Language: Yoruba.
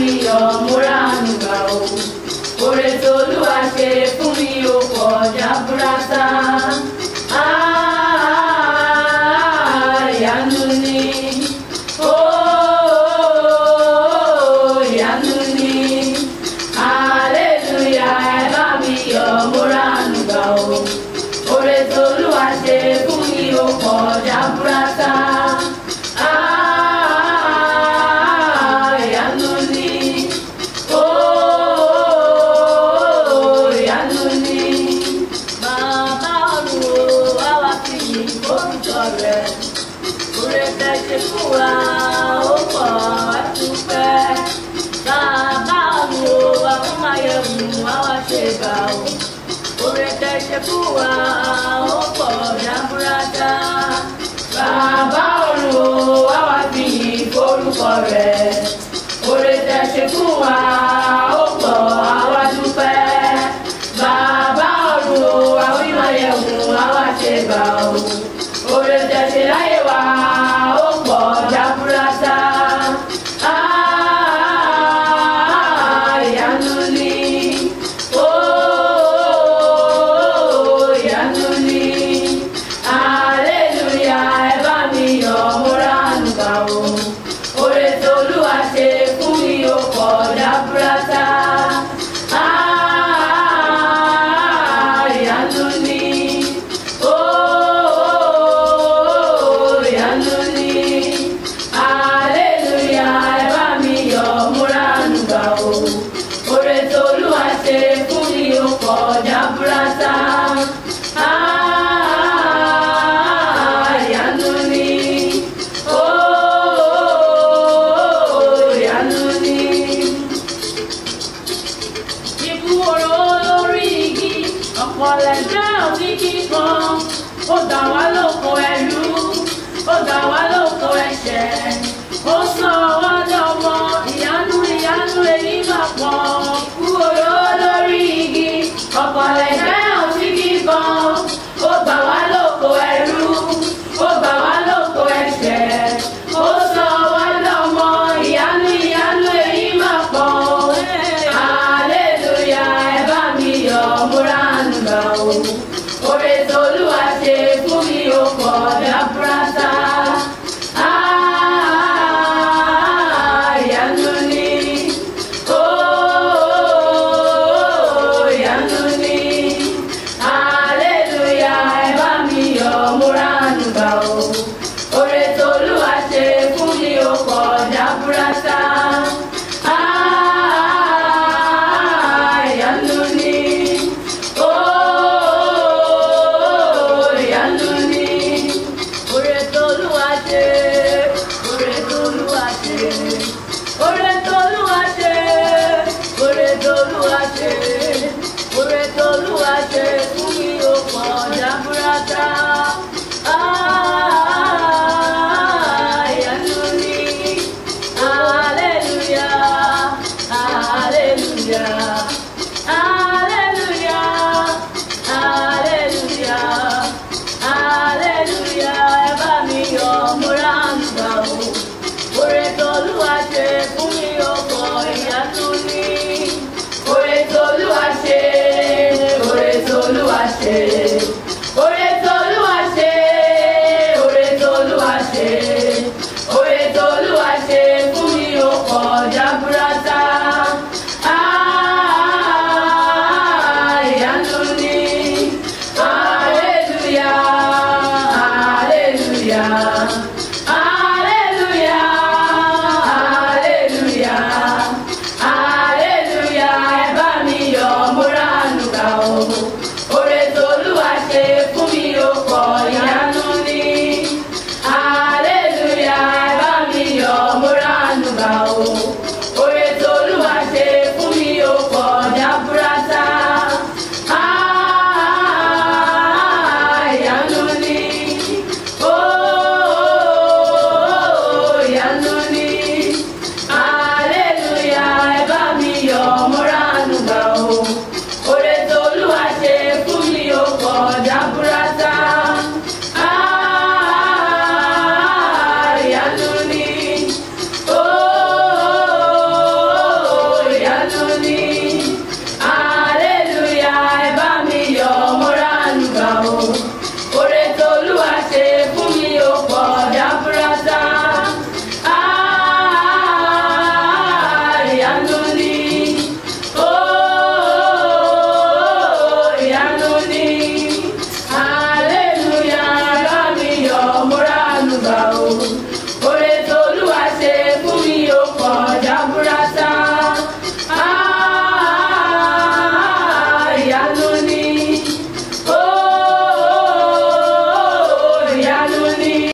mi yọ̀ mo ránu gbà o. Oore t'Olúwa ṣe fún mi ó pọ̀ jaburata. Ìyanu ni, ìyanu ni, hallelujah, ẹ bá mi yọ̀ mo ránu gbà o. Oore t'Olúwa ṣe fún mi ó pọ̀ jaburata. Ìyanu ni, ìyanu ni, bàbá ọ̀run o, wá wá fi yìn orúkọ rẹ̀. Oore tẹ́ ṣe fún wa ó pọ̀ wá dúpẹ́. Bàbá ọ̀run o, wá fún Máyẹ̀wò wá wá ṣe bá o. Oore tẹ́ ṣe fún wa ó pọ̀ jaburata. Bàbá ọ̀run o, wá wá fi yìn orúkọ rẹ̀. Oore tẹ́ ṣe fún wa ó pọ̀ àwa dúpẹ́. Bàbá ọ̀run o, wá wí Máyẹ̀wò wá wá ṣe bá o. Oore tẹ́ ṣe láyé wa ó pọ̀ jaburata. Ìyanu ni, ìyanu ni, hallelujah, ẹ bá mi yọ̀ mo ránu gbà o. Oore t'Olúwa ṣe fún mi ó pọ̀ jaburata. Ìyanu ni, ìyanu ni, hallelujah, ẹ bá mi yọ̀ mo ránu gbà o. Oore t'Olúwa ṣe fún mi ó pọ̀ jaburata. Ìyanu ni, ìyanu ni. Ikú oró lórí igi, ọ̀pọ̀ lẹ́gbẹ́ òní kíkan. Ó dà wá lóko ẹrú, ó dà wá lóko ẹ̀ṣẹ̀. Ó sọ wá dọmọ, ìyanu ìyanu èyí máa pọ̀. Ikú oró lórí igi, ọ̀pọ̀ lẹ́gbẹ́ òní kíkan. Ó gbà wá lóko ẹrú, ó gbà wá lóko ẹ̀ṣẹ̀. Ó sọ wá dọmọ, ìyanu ìyanu èyí máa pọ̀. Hallelujah, ẹ bá mi yọ̀ mo ránu gbà o. Oore t'Olúwa ṣe fún mi ó pọ̀ jaburata. Ìyanu ni, ìyanu ni, hallelujah, ẹ bá mi yọ̀ mo ránu gbà o. Oore t'Olúwa ṣe fún mi ó pọ̀ jaburata. Ìyanu ni, ìyanu ni, oore t'Olúwa ṣe, oore t'Olúwa ṣe, oore